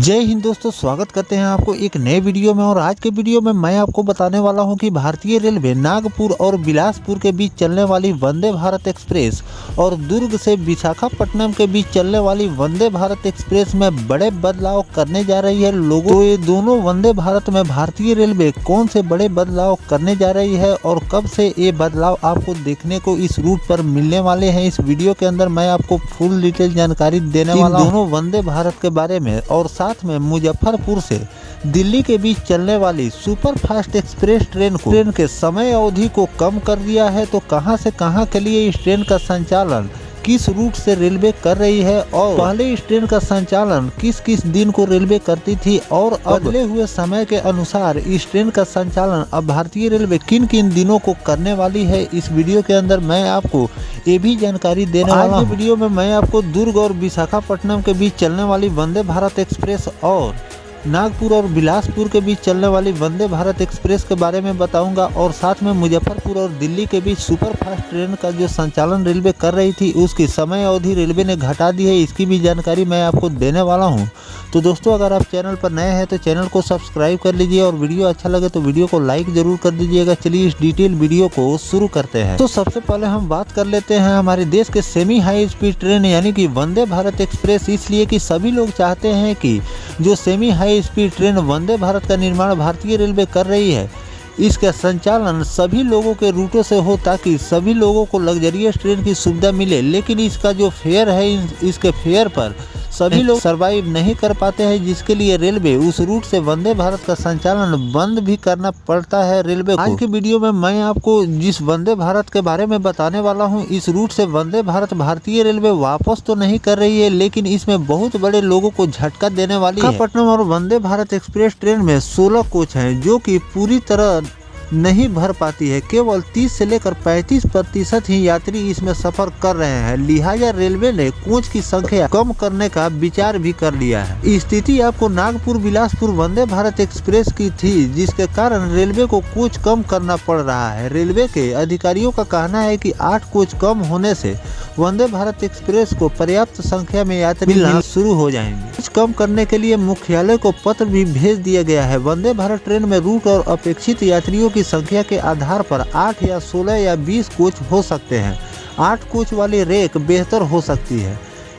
जय हिंद दोस्तों, स्वागत करते हैं आपको एक नए वीडियो में। और आज के वीडियो में मैं आपको बताने वाला हूं कि भारतीय रेलवे नागपुर और बिलासपुर के बीच चलने वाली वंदे भारत एक्सप्रेस और दुर्ग से विशाखापट्टनम के बीच चलने वाली वंदे भारत एक्सप्रेस में बड़े बदलाव करने जा रही है लोगों। तो ये दोनों वंदे भारत में भारतीय रेलवे कौन से बड़े बदलाव करने जा रही है और कब से ये बदलाव आपको देखने को इस रूट पर मिलने वाले हैं, इस वीडियो के अंदर मैं आपको फुल डिटेल जानकारी देने वाला हूँ दोनों वंदे भारत के बारे में। और साथ में मुजफ्फरपुर से दिल्ली के बीच चलने वाली सुपर फास्ट एक्सप्रेस ट्रेन के समय अवधि को कम कर दिया है। तो कहां से कहां के लिए इस ट्रेन का संचालन किस रूट से रेलवे कर रही है और पहले इस ट्रेन का संचालन किस किस दिन को रेलवे करती थी और बदले हुए समय के अनुसार इस ट्रेन का संचालन अब भारतीय रेलवे किन किन दिनों को करने वाली है, इस वीडियो के अंदर मैं आपको ये भी जानकारी देने वाला हूं। वीडियो में मैं आपको दुर्ग और विशाखापट्टनम के बीच चलने वाली वंदे भारत एक्सप्रेस और नागपुर और बिलासपुर के बीच चलने वाली वंदे भारत एक्सप्रेस के बारे में बताऊंगा। और साथ में मुजफ्फरपुर और दिल्ली के बीच सुपर फास्ट ट्रेन का जो संचालन रेलवे कर रही थी उसकी समय अवधि रेलवे ने घटा दी है, इसकी भी जानकारी मैं आपको देने वाला हूं। तो दोस्तों, अगर आप चैनल पर नए हैं तो चैनल को सब्सक्राइब कर लीजिए और वीडियो अच्छा लगे तो वीडियो को लाइक जरूर कर दीजिएगा। चलिए इस डिटेल वीडियो को शुरू करते हैं। तो सबसे पहले हम बात कर लेते हैं हमारे देश के सेमी हाई स्पीड ट्रेन यानी कि वंदे भारत एक्सप्रेस, इसलिए कि सभी लोग चाहते हैं कि जो semi high speed train Vande Bharat का निर्माण भारतीय रेलवे कर रही है इसका संचालन सभी लोगों के रूटों से हो ताकि सभी लोगों को लग्जरियस ट्रेन की सुविधा मिले। लेकिन इसका जो फेयर है, इसके फेयर पर सभी लोग सरवाइव नहीं कर पाते हैं, जिसके लिए रेलवे उस रूट से वंदे भारत का संचालन बंद भी करना पड़ता है रेलवे को। आज के वीडियो में मैं आपको जिस वंदे भारत के बारे में बताने वाला हूं, इस रूट से वंदे भारत भारतीय रेलवे वापस तो नहीं कर रही है, लेकिन इसमें बहुत बड़े लोगों को झटका देने वाली है। विशाखापट्टनम और वंदे भारत एक्सप्रेस ट्रेन में 16 कोच हैं जो कि पूरी तरह नहीं भर पाती है। केवल 30 से लेकर 35% ही यात्री इसमें सफर कर रहे हैं, लिहाजा रेलवे ने कोच की संख्या कम करने का विचार भी कर लिया है। स्थिति आपको नागपुर बिलासपुर वंदे भारत एक्सप्रेस की थी, जिसके कारण रेलवे को कोच कम करना पड़ रहा है। रेलवे के अधिकारियों का कहना है कि 8 कोच कम होने से वंदे भारत एक्सप्रेस को पर्याप्त संख्या में यात्री मिलना शुरू हो जाएंगे। कोच कम करने के लिए मुख्यालय को पत्र भी भेज दिया गया है। वंदे भारत ट्रेन में रूट और अपेक्षित यात्रियों की संख्या के आधार पर 8 या 16 या 20 कोच हो सकते हैं। 8 कोच वाली रेक बेहतर हो सकती है।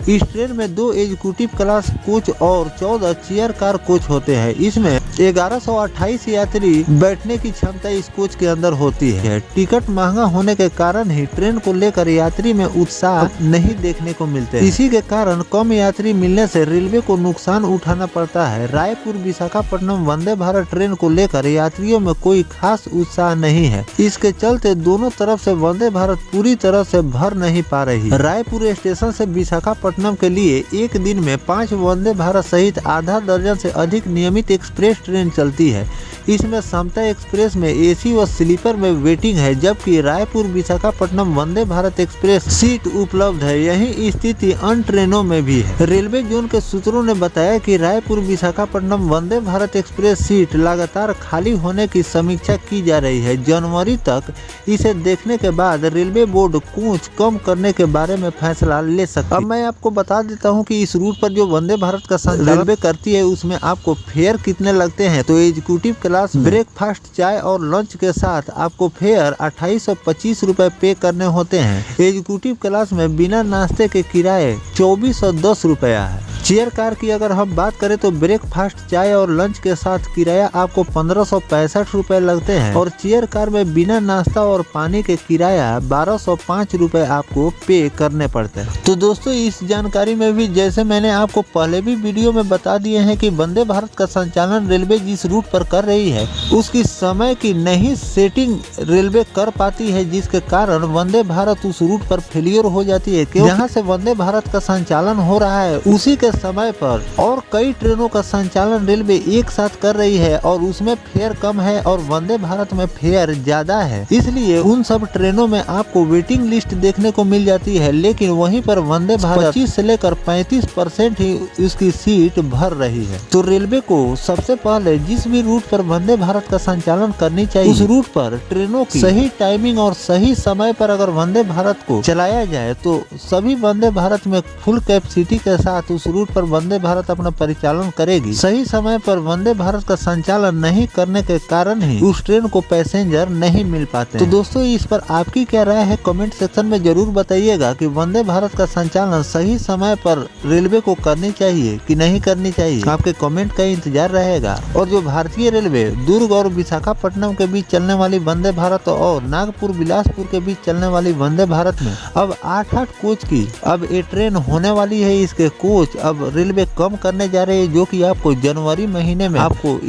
इस ट्रेन में 2 एग्जीक्यूटिव क्लास कोच और 14 चेयर कार कोच होते हैं। इसमें 1128 यात्री बैठने की क्षमता इस कोच के अंदर होती है। टिकट महंगा होने के कारण ही ट्रेन को लेकर यात्री में उत्साह नहीं देखने को मिलते हैं। इसी के कारण कम यात्री मिलने से रेलवे को नुकसान उठाना पड़ता है। रायपुर विशाखापट्टनम वंदे भारत ट्रेन को लेकर यात्रियों में कोई खास उत्साह नहीं है। इसके चलते दोनों तरफ से वंदे भारत पूरी तरह से भर नहीं पा रही। रायपुर स्टेशन से विशाखापट्टनम के लिए एक दिन में 5 वंदे भारत सहित आधा दर्जन से अधिक नियमित एक्सप्रेस ट्रेन चलती है। इसमें समता एक्सप्रेस में एसी व स्लीपर में वेटिंग है, जबकि रायपुर विशाखापट्टनम वंदे भारत एक्सप्रेस सीट उपलब्ध है। यही स्थिति अन्य ट्रेनों में भी है। रेलवे जोन के सूत्रों ने बताया कि रायपुर विशाखापट्टनम वंदे भारत एक्सप्रेस सीट लगातार खाली होने की समीक्षा की जा रही है। जनवरी तक इसे देखने के बाद रेलवे बोर्ड कोच कम करने के बारे में फैसला ले सकती है। अब मैं आपको बता देता हूं कि इस रूट पर जो वंदे भारत का संचालन रेलवे करती है उसमें आपको फेयर कितने लगते हैं। तो एग्जीक्यूटिव क्लास ब्रेकफास्ट, चाय और लंच के साथ आपको फेयर 2825 रुपए पे करने होते हैं। एग्जीक्यूटिव क्लास में बिना नाश्ते के किराए 2410 रुपया है। चेयर कार की अगर हम बात करें तो ब्रेकफास्ट, चाय और लंच के साथ किराया आपको 1565 रुपए लगते हैं और चेयर कार में बिना नाश्ता और पानी के किराया 1205 रुपए आपको पे करने पड़ते हैं। तो दोस्तों, इस जानकारी में भी जैसे मैंने आपको पहले भी वीडियो में बता दिए हैं कि वंदे भारत का संचालन रेलवे जिस रूट पर कर रही है उसकी समय की नहीं सेटिंग रेलवे कर पाती है, जिसके कारण वंदे भारत उस रूट पर फेलियर हो जाती है। जहाँ से वंदे भारत का संचालन हो रहा है उसी के समय पर और कई ट्रेनों का संचालन रेलवे एक साथ कर रही है और उसमें फेयर कम है और वंदे भारत में फेयर ज्यादा है, इसलिए उन सब ट्रेनों में आपको वेटिंग लिस्ट देखने को मिल जाती है। लेकिन वहीं पर वंदे भारत 25 से लेकर 35% ही उसकी सीट भर रही है। तो रेलवे को सबसे पहले जिस भी रूट पर वंदे भारत का संचालन करनी चाहिए उस रूट पर ट्रेनों की सही टाइमिंग और सही समय पर अगर वंदे भारत को चलाया जाए तो सभी वंदे भारत में फुल कैपेसिटी के साथ उस रूट पर वंदे भारत अपना परिचालन करेगी। सही समय पर वंदे भारत का संचालन नहीं करने के कारण ही उस ट्रेन को पैसेंजर नहीं मिल पाते। तो दोस्तों इस पर आपकी क्या राय है कमेंट सेक्शन में जरूर बताइएगा कि वंदे भारत का संचालन सही समय पर रेलवे को करनी चाहिए कि नहीं करनी चाहिए। आपके कमेंट का इंतजार रहेगा। और जो भारतीय रेलवे दुर्ग और विशाखापट्टनम के बीच चलने वाली वंदे भारत और नागपुर बिलासपुर के बीच चलने वाली वंदे भारत में अब 8-8 कोच की अब ये ट्रेन होने वाली है। इसके कोच अब रेलवे कम करने जा रही है, जो कि आपको जनवरी महीने में आपको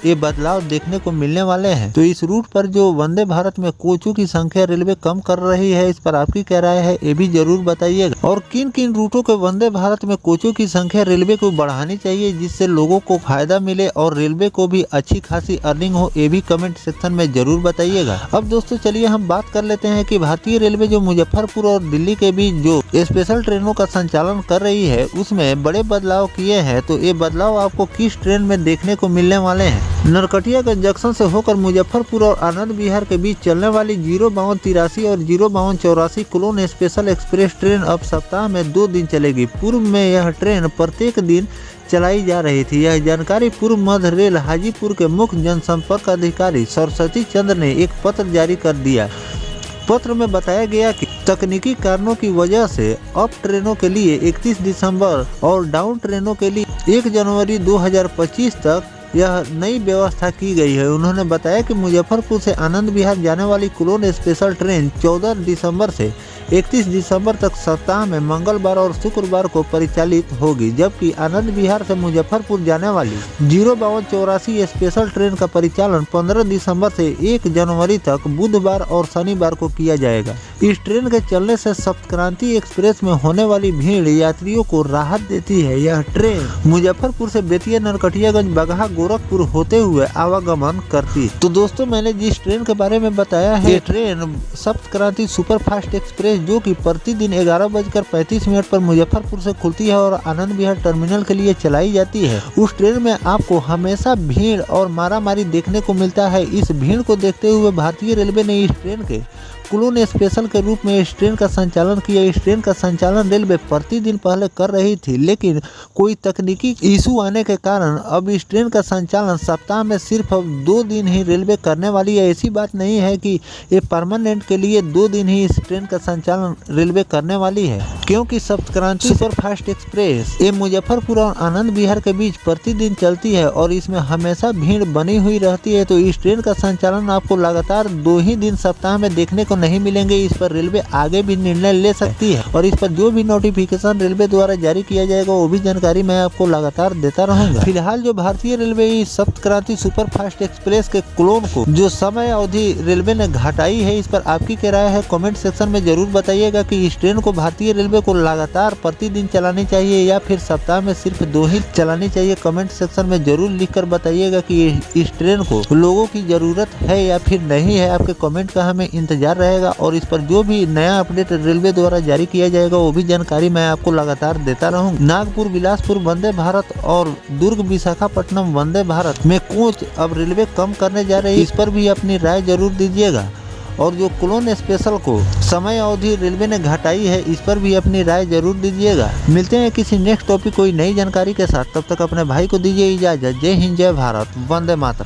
ये बदलाव देखने को मिलने वाले हैं। तो इस रूट पर जो वंदे भारत में कोचों की संख्या रेलवे कम कर रही है, इस पर आपकी क्या राय है ये भी जरूर बताइएगा। और किन किन रूटों के वंदे भारत में कोचों की संख्या रेलवे को बढ़ानी चाहिए जिससे लोगों को फायदा मिले और रेलवे को भी अच्छी खासी अर्निंग हो, ये भी कमेंट सेक्शन में जरूर बताइएगा। अब दोस्तों चलिए हम बात कर लेते हैं कि भारतीय रेलवे जो मुजफ्फरपुर और दिल्ली के बीच जो स्पेशल ट्रेनों का संचालन कर रही है उसमें बड़े बदलाव किए हैं। तो ये बदलाव आपको किस ट्रेन में देखने को मिलने वाले हैं। नरकटियागंज जंक्शन से होकर मुजफ्फरपुर और आनंद विहार के बीच चलने वाली 05283 और 05284 क्लोन स्पेशल एक्सप्रेस ट्रेन अब सप्ताह में 2 दिन चलेगी। पूर्व में यह ट्रेन प्रत्येक दिन चलाई जा रही थी। यह जानकारी पूर्व मध्य रेल हाजीपुर के मुख्य जनसंपर्क अधिकारी सरस्वती चंद्र ने एक पत्र जारी कर दिया। पत्र में बताया गया कि तकनीकी कारणों की वजह से अप ट्रेनों के लिए 31 दिसंबर और डाउन ट्रेनों के लिए 1 जनवरी 2025 तक यह नई व्यवस्था की गई है। उन्होंने बताया कि मुजफ्फरपुर से आनंद विहार जाने वाली क्लोन स्पेशल ट्रेन 14 दिसंबर से 31 दिसंबर तक सप्ताह में मंगलवार और शुक्रवार को परिचालित होगी, जबकि आनंद विहार से मुजफ्फरपुर जाने वाली 05284 स्पेशल ट्रेन का परिचालन 15 दिसंबर से 1 जनवरी तक बुधवार और शनिवार को किया जाएगा। इस ट्रेन के चलने से सप्तक्रांति एक्सप्रेस में होने वाली भीड़ यात्रियों को राहत देती है। यह ट्रेन मुजफ्फरपुर से बेतिया नरकटियागंज बगहा गोरखपुर होते हुए आवागमन करती। तो दोस्तों मैंने जिस ट्रेन के बारे में बताया है ये ट्रेन सप्तक्रांति सुपरफास्ट एक्सप्रेस जो कि प्रतिदिन 11:35 पर मुजफ्फरपुर से खुलती है और आनंद विहार टर्मिनल के लिए चलाई जाती है। उस ट्रेन में आपको हमेशा भीड़ और मारामारी देखने को मिलता है। इस भीड़ को देखते हुए भारतीय रेलवे ने इस ट्रेन के क्लोन स्पेशल के रूप में इस ट्रेन का संचालन किया। इस ट्रेन का संचालन रेलवे प्रतिदिन पहले कर रही थी, लेकिन कोई तकनीकी इशू आने के कारण अब इस ट्रेन का संचालन सप्ताह में सिर्फ अब 2 दिन ही रेलवे करने वाली है। ऐसी बात नहीं है कि ये परमानेंट के लिए 2 दिन ही इस ट्रेन का संचालन रेलवे करने वाली है, क्योंकि सप्तक्रांति सुपरफास्ट एक्सप्रेस ये मुजफ्फरपुर और आनंद विहार के बीच प्रतिदिन चलती है और इसमें हमेशा भीड़ बनी हुई रहती है। तो इस ट्रेन का संचालन आपको लगातार 2 ही दिन सप्ताह में देखने को नहीं मिलेंगे। इस पर रेलवे आगे भी निर्णय ले सकती है और इस पर जो भी नोटिफिकेशन रेलवे द्वारा जारी किया जाएगा वो भी जानकारी मैं आपको लगातार देता रहूंगा। फिलहाल जो भारतीय रेलवे इस सप्तक्रांति सुपरफास्ट एक्सप्रेस के क्लोन को जो समय अवधि रेलवे ने घटाई है, इस पर आपकी क्या राय है कमेंट सेक्शन में जरूर बताइएगा कि इस ट्रेन को भारतीय रेलवे को लगातार प्रतिदिन चलानी चाहिए या फिर सप्ताह में सिर्फ 2 ही चलानी चाहिए। कमेंट सेक्शन में जरूर लिखकर बताइएगा कि इस ट्रेन को लोगों की जरूरत है या फिर नहीं है। आपके कमेंट का हमें इंतजार रहेगा और इस पर जो भी नया अपडेट रेलवे द्वारा जारी किया जाएगा वो भी जानकारी मैं आपको लगातार देता रहूंगा। नागपुर बिलासपुर वंदे भारत और दुर्ग विशाखापट्टनम वंदे भारत में कोच अब रेलवे कम करने जा रही है, इस पर भी अपनी राय जरूर दीजिएगा। और जो क्लोन स्पेशल को समय अवधि रेलवे ने घटाई है, इस पर भी अपनी राय जरूर दीजिएगा। मिलते हैं किसी नेक्स्ट टॉपिक कोई नई जानकारी के साथ, तब तक अपने भाई को दीजिए इजाजत। जय हिंद, जय भारत, वंदे मातरम।